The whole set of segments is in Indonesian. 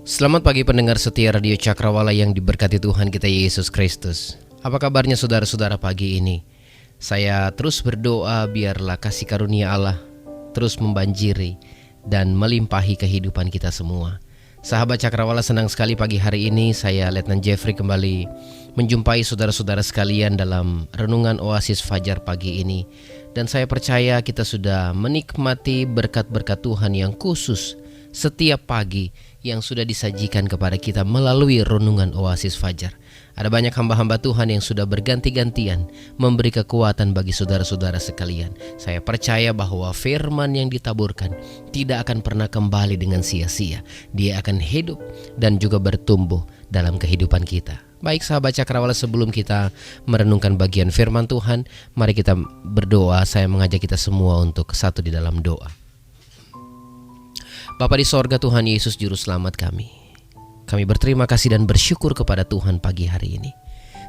Selamat pagi pendengar setia Radio Cakrawala yang diberkati Tuhan kita Yesus Kristus. Apa kabarnya saudara-saudara pagi ini? Saya terus berdoa biarlah kasih karunia Allah terus membanjiri dan melimpahi kehidupan kita semua. Sahabat Cakrawala, senang sekali pagi hari ini saya Letnan Jeffrey kembali menjumpai saudara-saudara sekalian dalam renungan Oasis Fajar pagi ini. Dan saya percaya kita sudah menikmati berkat-berkat Tuhan yang khusus setiap pagi yang sudah disajikan kepada kita melalui renungan Oasis Fajar. Ada banyak hamba-hamba Tuhan yang sudah berganti-gantian memberi kekuatan bagi saudara-saudara sekalian. Saya percaya bahwa firman yang ditaburkan tidak akan pernah kembali dengan sia-sia. Dia akan hidup dan juga bertumbuh dalam kehidupan kita. Baik sahabat Cakrawala, sebelum kita merenungkan bagian firman Tuhan, mari kita berdoa. Saya mengajak kita semua untuk satu di dalam doa. Bapa di sorga, Tuhan Yesus Juru Selamat kami berterima kasih dan bersyukur kepada Tuhan pagi hari ini,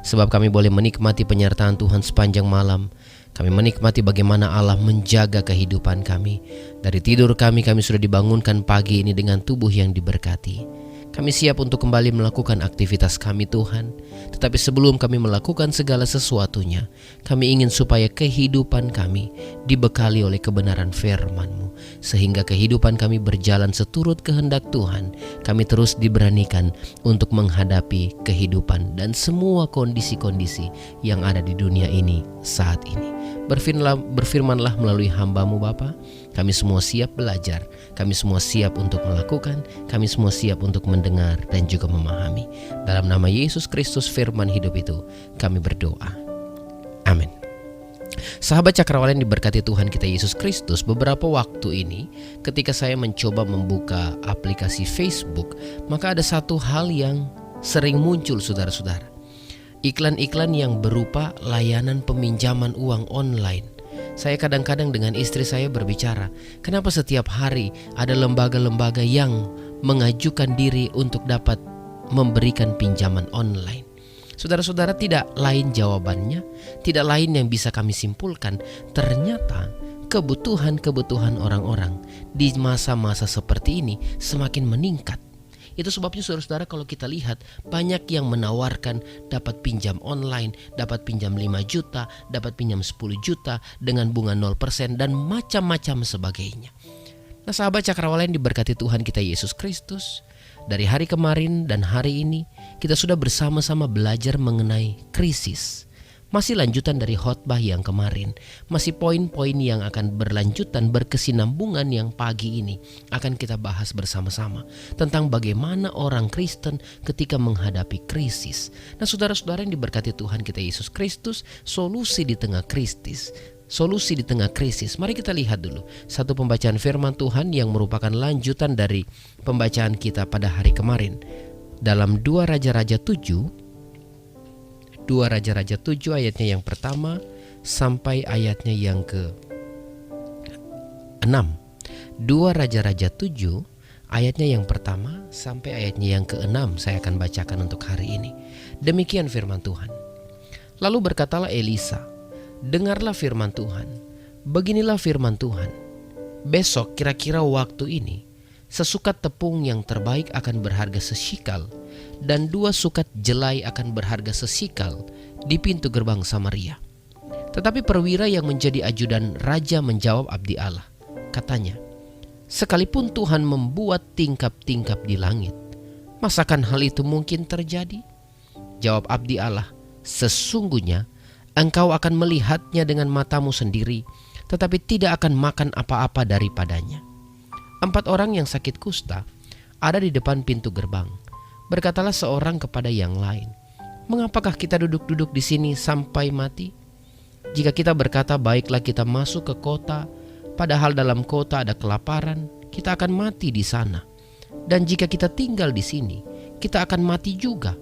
sebab kami boleh menikmati penyertaan Tuhan sepanjang malam. Kami menikmati bagaimana Allah menjaga kehidupan kami. Dari tidur kami sudah dibangunkan pagi ini dengan tubuh yang diberkati. Kami siap untuk kembali melakukan aktivitas kami Tuhan. Tetapi sebelum kami melakukan segala sesuatunya, kami ingin supaya kehidupan kami dibekali oleh kebenaran firman-Mu, sehingga kehidupan kami berjalan seturut kehendak Tuhan. Kami terus diberanikan untuk menghadapi kehidupan dan semua kondisi-kondisi yang ada di dunia ini saat ini. Berfirmanlah melalui hamba-Mu Bapa. Kami semua siap belajar, kami semua siap untuk melakukan, kami semua siap untuk mendengar dan juga memahami. Dalam nama Yesus Kristus firman hidup itu kami berdoa. Amin. Sahabat Cakrawala yang diberkati Tuhan kita Yesus Kristus, beberapa waktu ini ketika saya mencoba membuka aplikasi Facebook, maka ada satu hal yang sering muncul saudara-saudara. Iklan-iklan yang berupa layanan peminjaman uang online. Saya kadang-kadang dengan istri saya berbicara, kenapa setiap hari ada lembaga-lembaga yang mengajukan diri untuk dapat memberikan pinjaman online. Saudara-saudara, tidak lain jawabannya, tidak lain yang bisa kami simpulkan. Ternyata kebutuhan orang-orang di masa-masa seperti ini semakin meningkat. Itu sebabnya saudara-saudara, kalau kita lihat banyak yang menawarkan dapat pinjam online, dapat pinjam 5 juta, dapat pinjam 10 juta dengan bunga 0% dan macam-macam sebagainya. Nah sahabat Cakrawala yang diberkati Tuhan kita Yesus Kristus, dari hari kemarin dan hari ini kita sudah bersama-sama belajar mengenai krisis. Masih lanjutan dari khotbah yang kemarin, masih poin-poin yang akan berlanjutan berkesinambungan yang pagi ini akan kita bahas bersama-sama tentang bagaimana orang Kristen ketika menghadapi krisis. Nah saudara-saudara yang diberkati Tuhan kita Yesus Kristus, solusi di tengah krisis. Mari kita lihat dulu satu pembacaan firman Tuhan yang merupakan lanjutan dari pembacaan kita pada hari kemarin. Dalam 2 Raja-Raja 7 ayatnya yang pertama sampai ayatnya yang ke-6. 2 Raja-Raja 7 ayatnya yang pertama sampai ayatnya yang ke-6 saya akan bacakan untuk hari ini. Demikian firman Tuhan. Lalu berkatalah Elisa, dengarlah firman Tuhan. Beginilah firman Tuhan. Besok kira-kira waktu ini, sesukat tepung yang terbaik akan berharga sesikal, dan 2 sukat jelai akan berharga sesikal di pintu gerbang Samaria. Tetapi perwira yang menjadi ajudan raja menjawab abdi Allah. Katanya, sekalipun Tuhan membuat tingkap-tingkap di langit, masakan hal itu mungkin terjadi? Jawab abdi Allah, sesungguhnya engkau akan melihatnya dengan matamu sendiri, tetapi tidak akan makan apa-apa daripadanya. 4 orang yang sakit kusta ada di depan pintu gerbang. Berkatalah seorang kepada yang lain, mengapakah kita duduk-duduk di sini sampai mati? Jika kita berkata baiklah kita masuk ke kota, padahal dalam kota ada kelaparan, kita akan mati di sana. Dan jika kita tinggal di sini, kita akan mati juga.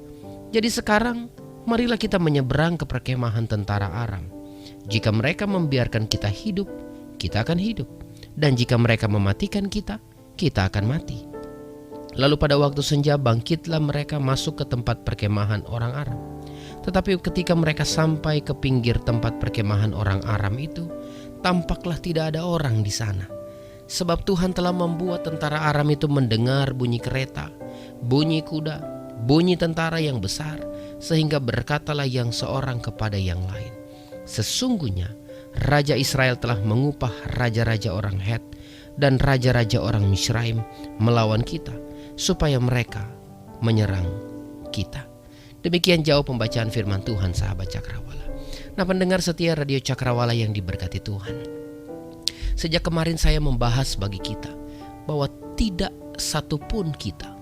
Jadi sekarang marilah kita menyeberang ke perkemahan tentara Aram. Jika mereka membiarkan kita hidup, kita akan hidup. Dan jika mereka mematikan kita, kita akan mati. Lalu pada waktu senja bangkitlah mereka masuk ke tempat perkemahan orang Aram. Tetapi ketika mereka sampai ke pinggir tempat perkemahan orang Aram itu, tampaklah tidak ada orang di sana. Sebab Tuhan telah membuat tentara Aram itu mendengar bunyi kereta, bunyi kuda, bunyi tentara yang besar, sehingga berkatalah yang seorang kepada yang lain, sesungguhnya Raja Israel telah mengupah raja-raja orang Het dan raja-raja orang Misraim melawan kita, supaya mereka menyerang kita. Demikian jauh pembacaan firman Tuhan, sahabat Cakrawala. Nah, pendengar setia Radio Cakrawala yang diberkati Tuhan, sejak kemarin saya membahas bagi kita bahwa tidak satupun kita,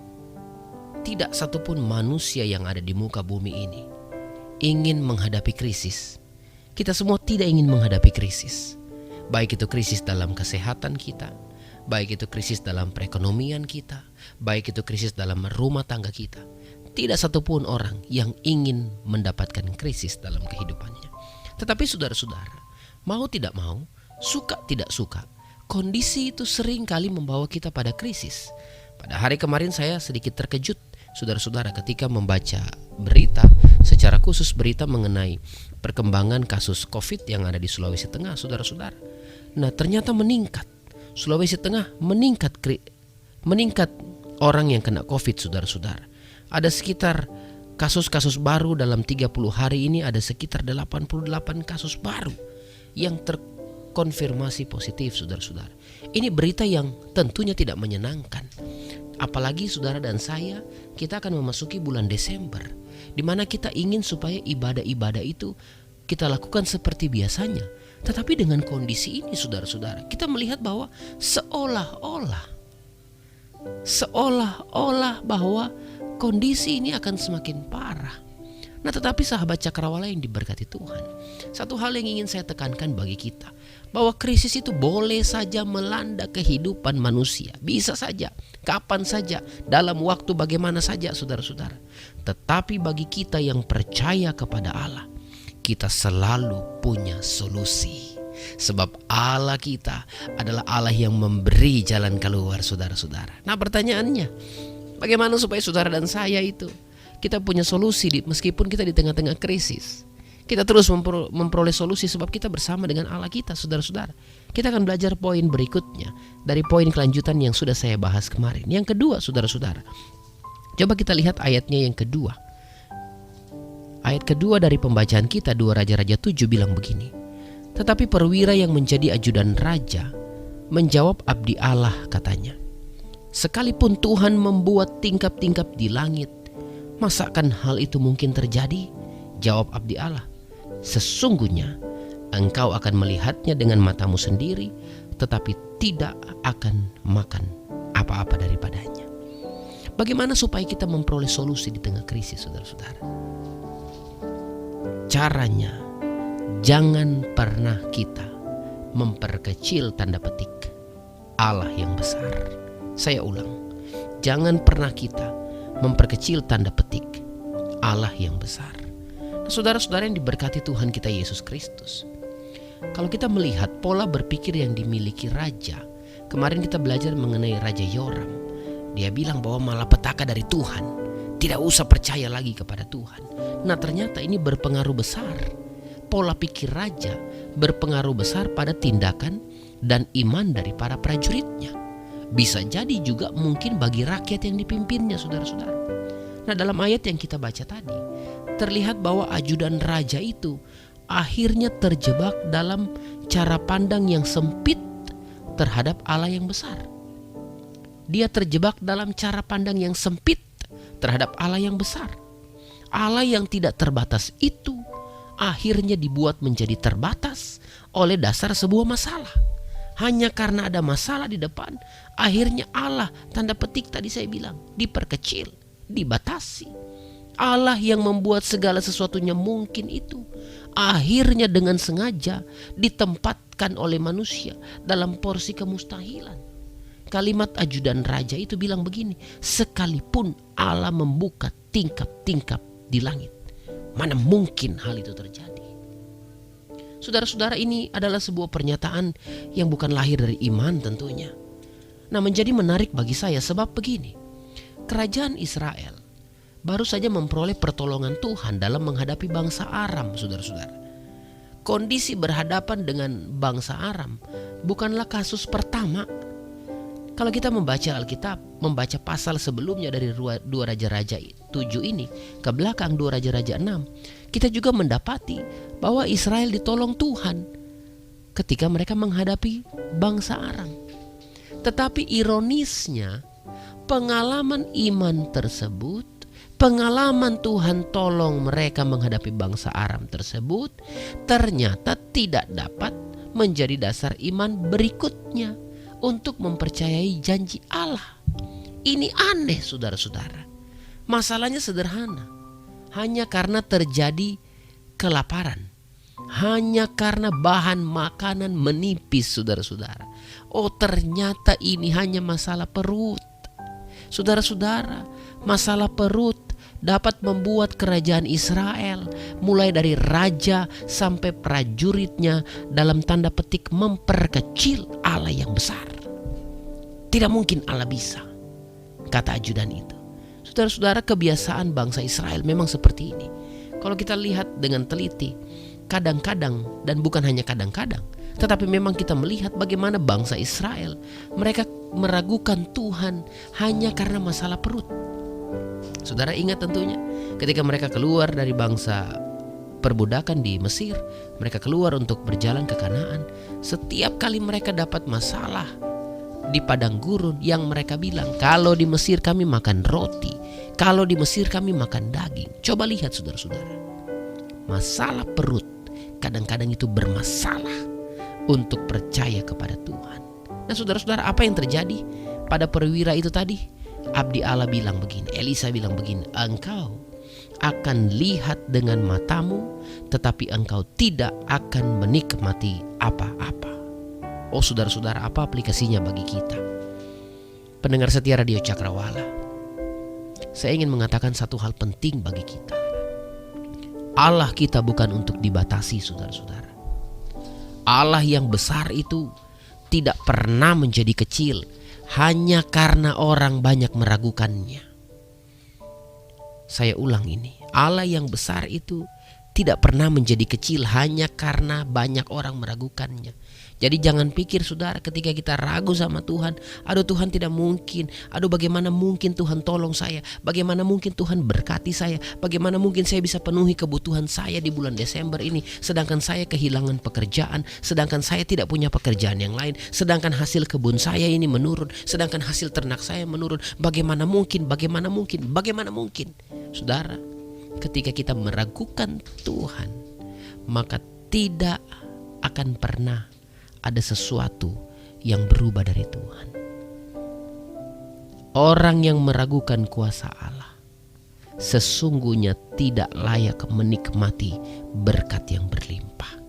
tidak satupun manusia yang ada di muka bumi ini ingin menghadapi krisis. Kita semua tidak ingin menghadapi krisis. Baik itu krisis dalam kesehatan kita, baik itu krisis dalam perekonomian kita, baik itu krisis dalam rumah tangga kita. Tidak satupun orang yang ingin mendapatkan krisis dalam kehidupannya. Tetapi saudara-saudara, mau tidak mau, suka tidak suka, kondisi itu sering kali membawa kita pada krisis. Pada hari kemarin saya sedikit terkejut, saudara-saudara, ketika membaca berita, secara khusus berita mengenai perkembangan kasus COVID yang ada di Sulawesi Tengah, saudara-saudara. Nah, ternyata meningkat. Sulawesi Tengah meningkat orang yang kena COVID, saudara-saudara. Ada sekitar kasus-kasus baru dalam 30 hari ini, ada sekitar 88 kasus baru yang terkonfirmasi positif, saudara-saudara. Ini berita yang tentunya tidak menyenangkan. Apalagi saudara dan saya, kita akan memasuki bulan Desember, di mana kita ingin supaya ibadah-ibadah itu kita lakukan seperti biasanya. Tetapi dengan kondisi ini, saudara-saudara, kita melihat bahwa seolah-olah bahwa kondisi ini akan semakin parah. Nah, tetapi sahabat Cakrawala yang diberkati Tuhan, satu hal yang ingin saya tekankan bagi kita, bahwa krisis itu boleh saja melanda kehidupan manusia. Bisa saja, kapan saja, dalam waktu bagaimana saja, saudara-saudara. Tetapi bagi kita yang percaya kepada Allah, kita selalu punya solusi. Sebab Allah kita adalah Allah yang memberi jalan keluar, saudara-saudara. Nah, pertanyaannya, bagaimana supaya saudara dan saya itu kita punya solusi meskipun kita di tengah-tengah krisis? Kita terus memperoleh solusi sebab kita bersama dengan Allah kita, saudara-saudara. Kita akan belajar poin berikutnya dari poin kelanjutan yang sudah saya bahas kemarin. Yang kedua, saudara-saudara, coba kita lihat ayatnya yang kedua. Ayat kedua dari pembacaan kita, 2 Raja-Raja 7 bilang begini. Tetapi perwira yang menjadi ajudan raja menjawab abdi Allah, katanya, sekalipun Tuhan membuat tingkap-tingkap di langit, masakan hal itu mungkin terjadi? Jawab abdi Allah, sesungguhnya engkau akan melihatnya dengan matamu sendiri, tetapi tidak akan makan apa-apa daripadanya. Bagaimana supaya kita memperoleh solusi di tengah krisis, saudara-saudara? Caranya, jangan pernah kita memperkecil tanda petik Allah yang besar. Saya ulang, jangan pernah kita memperkecil tanda petik Allah yang besar. Nah, saudara-saudara yang diberkati Tuhan kita Yesus Kristus, kalau kita melihat pola berpikir yang dimiliki raja, kemarin kita belajar mengenai Raja Yoram. Dia bilang bahwa malapetaka dari Tuhan, tidak usah percaya lagi kepada Tuhan. Nah, ternyata ini berpengaruh besar. Pola pikir raja berpengaruh besar pada tindakan dan iman dari para prajuritnya. Bisa jadi juga mungkin bagi rakyat yang dipimpinnya, saudara-saudara. Nah, dalam ayat yang kita baca tadi, terlihat bahwa ajudan raja itu akhirnya terjebak dalam cara pandang yang sempit terhadap Allah yang besar. Dia terjebak dalam cara pandang yang sempit terhadap Allah yang besar. Allah yang tidak terbatas itu akhirnya dibuat menjadi terbatas oleh dasar sebuah masalah. Hanya karena ada masalah di depan, akhirnya Allah, tanda petik tadi saya bilang, diperkecil, dibatasi. Allah yang membuat segala sesuatunya mungkin itu akhirnya dengan sengaja ditempatkan oleh manusia dalam porsi kemustahilan. Kalimat ajudan raja itu bilang begini, sekalipun Allah membuka tingkap-tingkap di langit, mana mungkin hal itu terjadi? Saudara-saudara, ini adalah sebuah pernyataan yang bukan lahir dari iman tentunya. Nah, menjadi menarik bagi saya sebab begini, kerajaan Israel baru saja memperoleh pertolongan Tuhan dalam menghadapi bangsa Aram, saudara-saudara. Kondisi berhadapan dengan bangsa Aram bukanlah kasus pertama. Kalau kita membaca Alkitab, membaca pasal sebelumnya dari 2 Raja-Raja 7 ini ke belakang 2 Raja-Raja 6, kita juga mendapati bahwa Israel ditolong Tuhan ketika mereka menghadapi bangsa Aram. Tetapi ironisnya, pengalaman iman tersebut, pengalaman Tuhan tolong mereka menghadapi bangsa Aram tersebut, ternyata tidak dapat menjadi dasar iman berikutnya untuk mempercayai janji Allah. Ini aneh, saudara-saudara. Masalahnya sederhana. Hanya karena terjadi kelaparan, hanya karena bahan makanan menipis, saudara-saudara. Oh, ternyata ini hanya masalah perut. Saudara-saudara, masalah perut dapat membuat kerajaan Israel, mulai dari raja sampai prajuritnya, dalam tanda petik memperkecil Allah yang besar. Tidak mungkin Allah bisa, kata ajudan itu. Saudara-saudara, kebiasaan bangsa Israel memang seperti ini. Kalau kita lihat dengan teliti, kadang-kadang, dan bukan hanya kadang-kadang, tetapi memang kita melihat bagaimana bangsa Israel, mereka meragukan Tuhan hanya karena masalah perut. Saudara ingat tentunya ketika mereka keluar dari bangsa perbudakan di Mesir, mereka keluar untuk berjalan ke Kanaan. Setiap kali mereka dapat masalah di padang gurun, yang mereka bilang, kalau di Mesir kami makan roti, kalau di Mesir kami makan daging. Coba lihat saudara-saudara, masalah perut kadang-kadang itu bermasalah untuk percaya kepada Tuhan. Nah saudara-saudara, apa yang terjadi pada perwira itu tadi? Abdi Allah bilang begini, Elisa bilang begini, engkau akan lihat dengan matamu, tetapi engkau tidak akan menikmati apa-apa. Oh saudara-saudara, apa aplikasinya bagi kita? Pendengar setia Radio Cakrawala, saya ingin mengatakan satu hal penting bagi kita. Allah kita bukan untuk dibatasi, saudara-saudara. Allah yang besar itu tidak pernah menjadi kecil hanya karena orang banyak meragukannya. Saya ulang ini, Allah yang besar itu tidak pernah menjadi kecil hanya karena banyak orang meragukannya. Jadi jangan pikir saudara ketika kita ragu sama Tuhan, aduh Tuhan tidak mungkin, aduh bagaimana mungkin Tuhan tolong saya, bagaimana mungkin Tuhan berkati saya, bagaimana mungkin saya bisa penuhi kebutuhan saya di bulan Desember ini, sedangkan saya kehilangan pekerjaan, sedangkan saya tidak punya pekerjaan yang lain, sedangkan hasil kebun saya ini menurun, sedangkan hasil ternak saya menurun. Bagaimana mungkin, bagaimana mungkin, bagaimana mungkin? Saudara, ketika kita meragukan Tuhan, maka tidak akan pernah ada sesuatu yang berubah dari Tuhan. Orang yang meragukan kuasa Allah sesungguhnya tidak layak menikmati berkat yang berlimpah.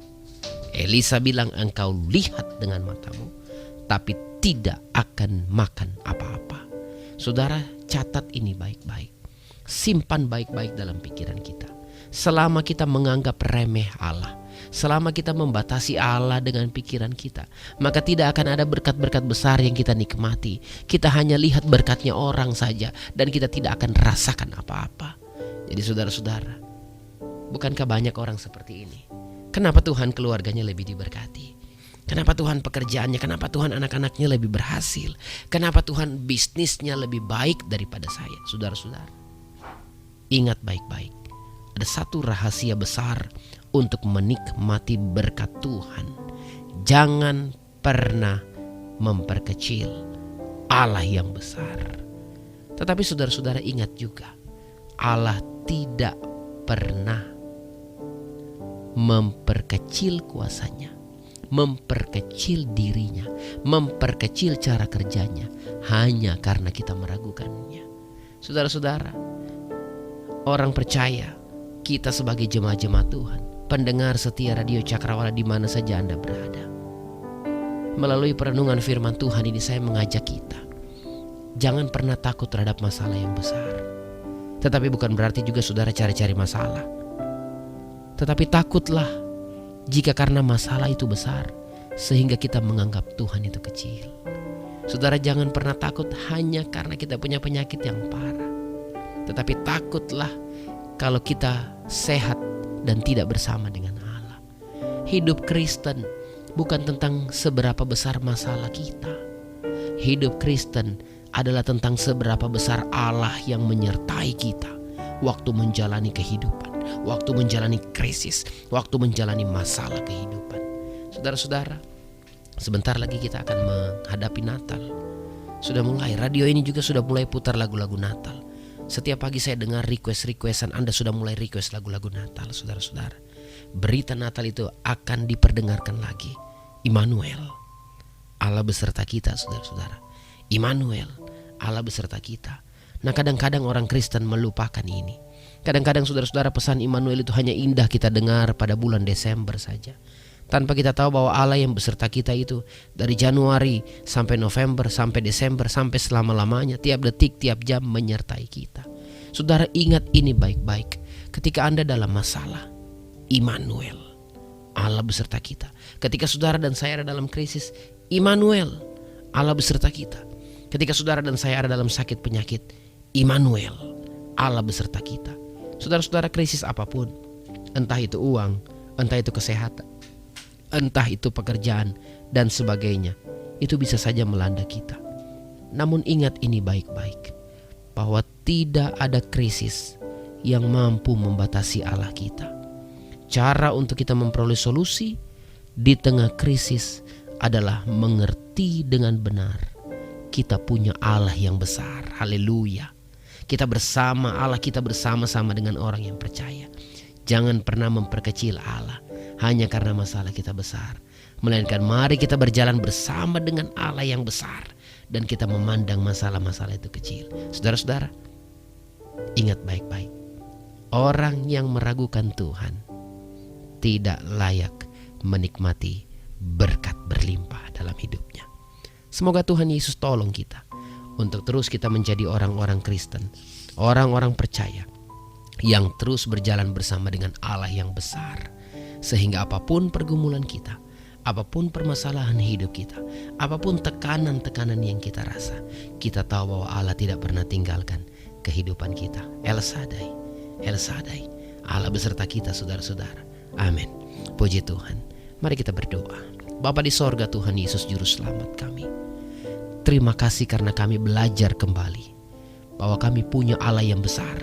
Elisa bilang, engkau lihat dengan matamu, tapi tidak akan makan apa-apa. Saudara, catat ini baik-baik. Simpan baik-baik dalam pikiran kita. Selama kita menganggap remeh Allah, selama kita membatasi Allah dengan pikiran kita, maka tidak akan ada berkat-berkat besar yang kita nikmati. Kita hanya lihat berkatnya orang saja, dan kita tidak akan rasakan apa-apa. Jadi saudara-saudara, bukankah banyak orang seperti ini? Kenapa Tuhan keluarganya lebih diberkati? Kenapa Tuhan pekerjaannya, kenapa Tuhan anak-anaknya lebih berhasil? Kenapa Tuhan bisnisnya lebih baik daripada saya? Saudara-saudara, ingat baik-baik. Ada satu rahasia besar untuk menikmati berkat Tuhan. Jangan pernah memperkecil Allah yang besar. Tetapi saudara-saudara ingat juga, Allah tidak pernah memperkecil kuasanya, memperkecil dirinya, memperkecil cara kerjanya hanya karena kita meragukannya. Saudara-saudara, orang percaya, kita sebagai jemaat-jemaat Tuhan, pendengar setia Radio Cakrawala di mana saja Anda berada, melalui perenungan firman Tuhan ini saya mengajak kita, jangan pernah takut terhadap masalah yang besar. Tetapi bukan berarti juga saudara cari-cari masalah. Tetapi takutlah jika karena masalah itu besar sehingga kita menganggap Tuhan itu kecil. Saudara, jangan pernah takut hanya karena kita punya penyakit yang parah. Tetapi takutlah kalau kita sehat dan tidak bersama dengan Allah. Hidup Kristen bukan tentang seberapa besar masalah kita. Hidup Kristen adalah tentang seberapa besar Allah yang menyertai kita waktu menjalani kehidupan, waktu menjalani krisis, waktu menjalani masalah kehidupan. Saudara-saudara, sebentar lagi kita akan menghadapi Natal. Sudah mulai, radio ini juga sudah mulai putar lagu-lagu Natal. Setiap pagi saya dengar request-requestan Anda sudah mulai request lagu-lagu Natal, saudara-saudara. Berita Natal itu akan diperdengarkan lagi. Immanuel, Allah beserta kita, saudara-saudara. Immanuel, Allah beserta kita. Nah, kadang-kadang orang Kristen melupakan ini. Kadang-kadang saudara-saudara, pesan Immanuel itu hanya indah kita dengar pada bulan Desember saja, tanpa kita tahu bahwa Allah yang beserta kita itu dari Januari sampai November, sampai Desember, sampai selama-lamanya, tiap detik, tiap jam menyertai kita. Saudara, ingat ini baik-baik. Ketika Anda dalam masalah, Immanuel, Allah beserta kita. Ketika saudara dan saya ada dalam krisis, Immanuel, Allah beserta kita. Ketika saudara dan saya ada dalam sakit penyakit, Immanuel, Allah beserta kita. Saudara-saudara, krisis apapun, entah itu uang, entah itu kesehatan, entah itu pekerjaan dan sebagainya, itu bisa saja melanda kita. Namun ingat ini baik-baik, bahwa tidak ada krisis yang mampu membatasi Allah kita. Cara untuk kita memperoleh solusi di tengah krisis adalah mengerti dengan benar kita punya Allah yang besar. Haleluya. Kita bersama Allah, kita bersama-sama dengan orang yang percaya. Jangan pernah memperkecil Allah hanya karena masalah kita besar, melainkan mari kita berjalan bersama dengan Allah yang besar dan kita memandang masalah-masalah itu kecil. Saudara-saudara, ingat baik-baik, orang yang meragukan Tuhan tidak layak menikmati berkat berlimpah dalam hidupnya. Semoga Tuhan Yesus tolong kita untuk terus kita menjadi orang-orang Kristen, orang-orang percaya yang terus berjalan bersama dengan Allah yang besar, sehingga apapun pergumulan kita, apapun permasalahan hidup kita, apapun tekanan-tekanan yang kita rasa, kita tahu bahwa Allah tidak pernah tinggalkan kehidupan kita. El Shaddai, El Shaddai, Allah beserta kita, saudara-saudara. Amin. Puji Tuhan. Mari kita berdoa. Bapa di sorga, Tuhan Yesus Juru Selamat kami, terima kasih karena kami belajar kembali bahwa kami punya Allah yang besar.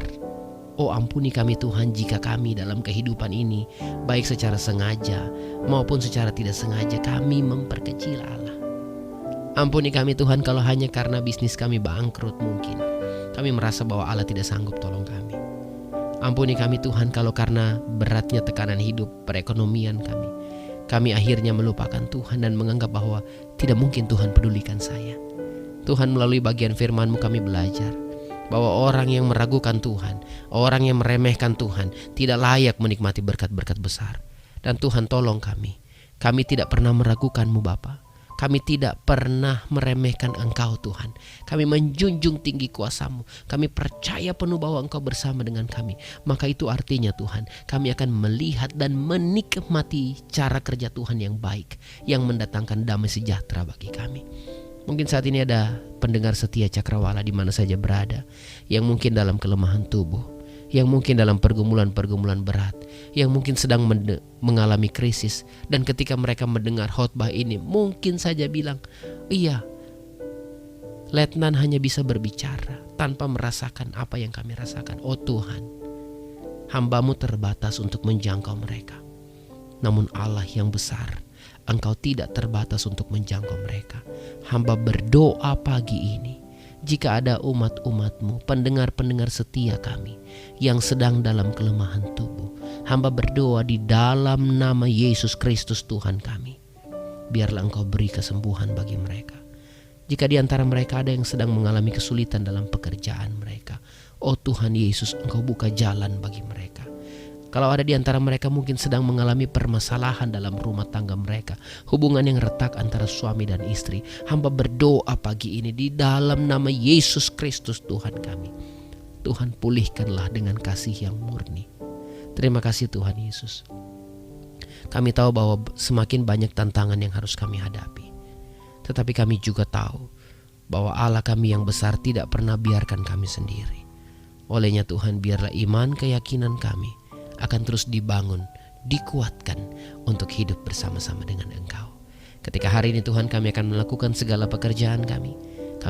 Oh, ampuni kami Tuhan jika kami dalam kehidupan ini, baik secara sengaja maupun secara tidak sengaja, kami memperkecil Allah. Ampuni kami Tuhan kalau hanya karena bisnis kami bangkrut mungkin kami merasa bahwa Allah tidak sanggup tolong kami. Ampuni kami Tuhan kalau karena beratnya tekanan hidup perekonomian kami akhirnya melupakan Tuhan dan menganggap bahwa tidak mungkin Tuhan pedulikan saya. Tuhan, melalui bagian firman-Mu kami belajar bahwa orang yang meragukan Tuhan, orang yang meremehkan Tuhan tidak layak menikmati berkat-berkat besar. Dan Tuhan, tolong kami tidak pernah meragukan-Mu Bapa. Kami tidak pernah meremehkan Engkau Tuhan. Kami menjunjung tinggi kuasa-Mu. Kami percaya penuh bahwa Engkau bersama dengan kami. Maka itu artinya Tuhan, kami akan melihat dan menikmati cara kerja Tuhan yang baik, yang mendatangkan damai sejahtera bagi kami. Mungkin saat ini ada pendengar setia Cakrawala di mana saja berada, yang mungkin dalam kelemahan tubuh, yang mungkin dalam pergumulan-pergumulan berat, yang mungkin sedang mengalami krisis. Dan ketika mereka mendengar khotbah ini, mungkin saja bilang, iya, Letnan hanya bisa berbicara tanpa merasakan apa yang kami rasakan. Oh Tuhan, hamba-Mu terbatas untuk menjangkau mereka. Namun Allah yang besar, Engkau tidak terbatas untuk menjangkau mereka. Hamba berdoa pagi ini, jika ada umat-umat-Mu, pendengar-pendengar setia kami yang sedang dalam kelemahan tubuh, hamba berdoa di dalam nama Yesus Kristus Tuhan kami, biarlah Engkau beri kesembuhan bagi mereka. Jika di antara mereka ada yang sedang mengalami kesulitan dalam pekerjaan mereka, oh Tuhan Yesus, Engkau buka jalan bagi mereka. Kalau ada di antara mereka mungkin sedang mengalami permasalahan dalam rumah tangga mereka, hubungan yang retak antara suami dan istri, hamba berdoa pagi ini di dalam nama Yesus Kristus Tuhan kami. Tuhan, pulihkanlah dengan kasih yang murni. Terima kasih Tuhan Yesus. Kami tahu bahwa semakin banyak tantangan yang harus kami hadapi, tetapi kami juga tahu bahwa Allah kami yang besar tidak pernah biarkan kami sendiri. Olehnya Tuhan, biarlah iman keyakinan kami akan terus dibangun, dikuatkan untuk hidup bersama-sama dengan Engkau. Ketika hari ini Tuhan kami akan melakukan segala pekerjaan kami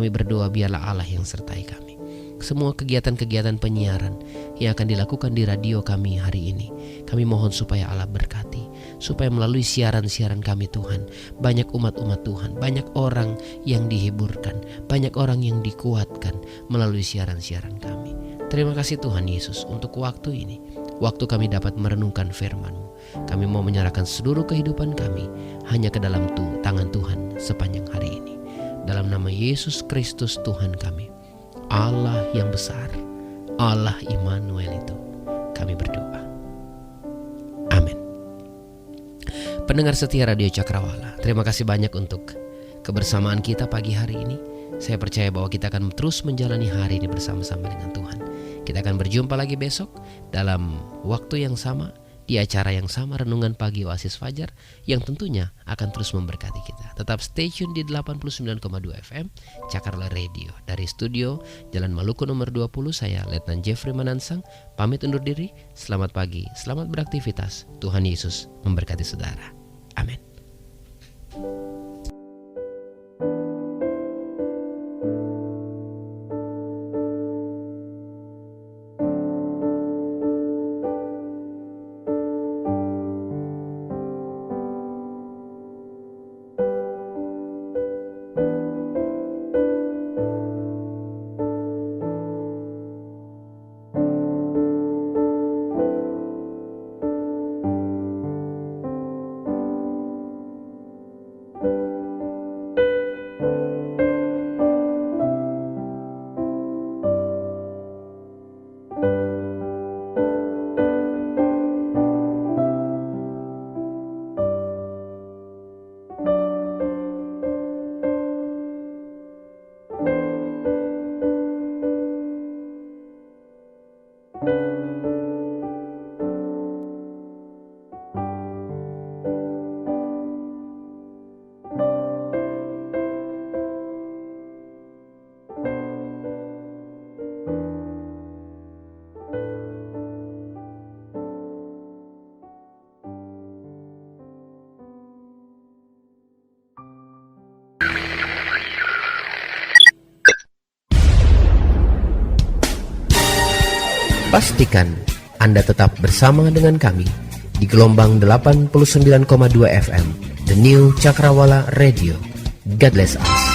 berdoa biarlah Allah yang sertai kami. Semua kegiatan-kegiatan penyiaran yang akan dilakukan di radio kami hari ini, kami mohon supaya Allah berkati, supaya melalui siaran-siaran kami Tuhan, banyak umat-umat Tuhan, banyak orang yang dihiburkan, banyak orang yang dikuatkan melalui siaran-siaran kami. Terima kasih Tuhan Yesus untuk waktu ini, waktu kami dapat merenungkan firman-Mu. Kami mau menyerahkan seluruh kehidupan kami hanya ke dalam tangan Tuhan sepanjang hari ini. Dalam nama Yesus Kristus Tuhan kami, Allah yang besar, Allah Immanuel itu, kami berdoa. Amin. Pendengar setia Radio Cakrawala, terima kasih banyak untuk kebersamaan kita pagi hari ini. Saya percaya bahwa kita akan terus menjalani hari ini bersama-sama dengan Tuhan. Kita akan berjumpa lagi besok dalam waktu yang sama, di acara yang sama, Renungan Pagi Oasis Fajar, yang tentunya akan terus memberkati kita. Tetap stay tune di 89,2 FM Cakrawala Radio. Dari studio Jalan Maluku nomor 20, saya Letnan Jeffrey Manansang pamit undur diri. Selamat pagi, selamat beraktivitas. Tuhan Yesus memberkati saudara. Amin. Pastikan Anda tetap bersama dengan kami di gelombang 89,2 FM The New Cakrawala Radio. God bless us.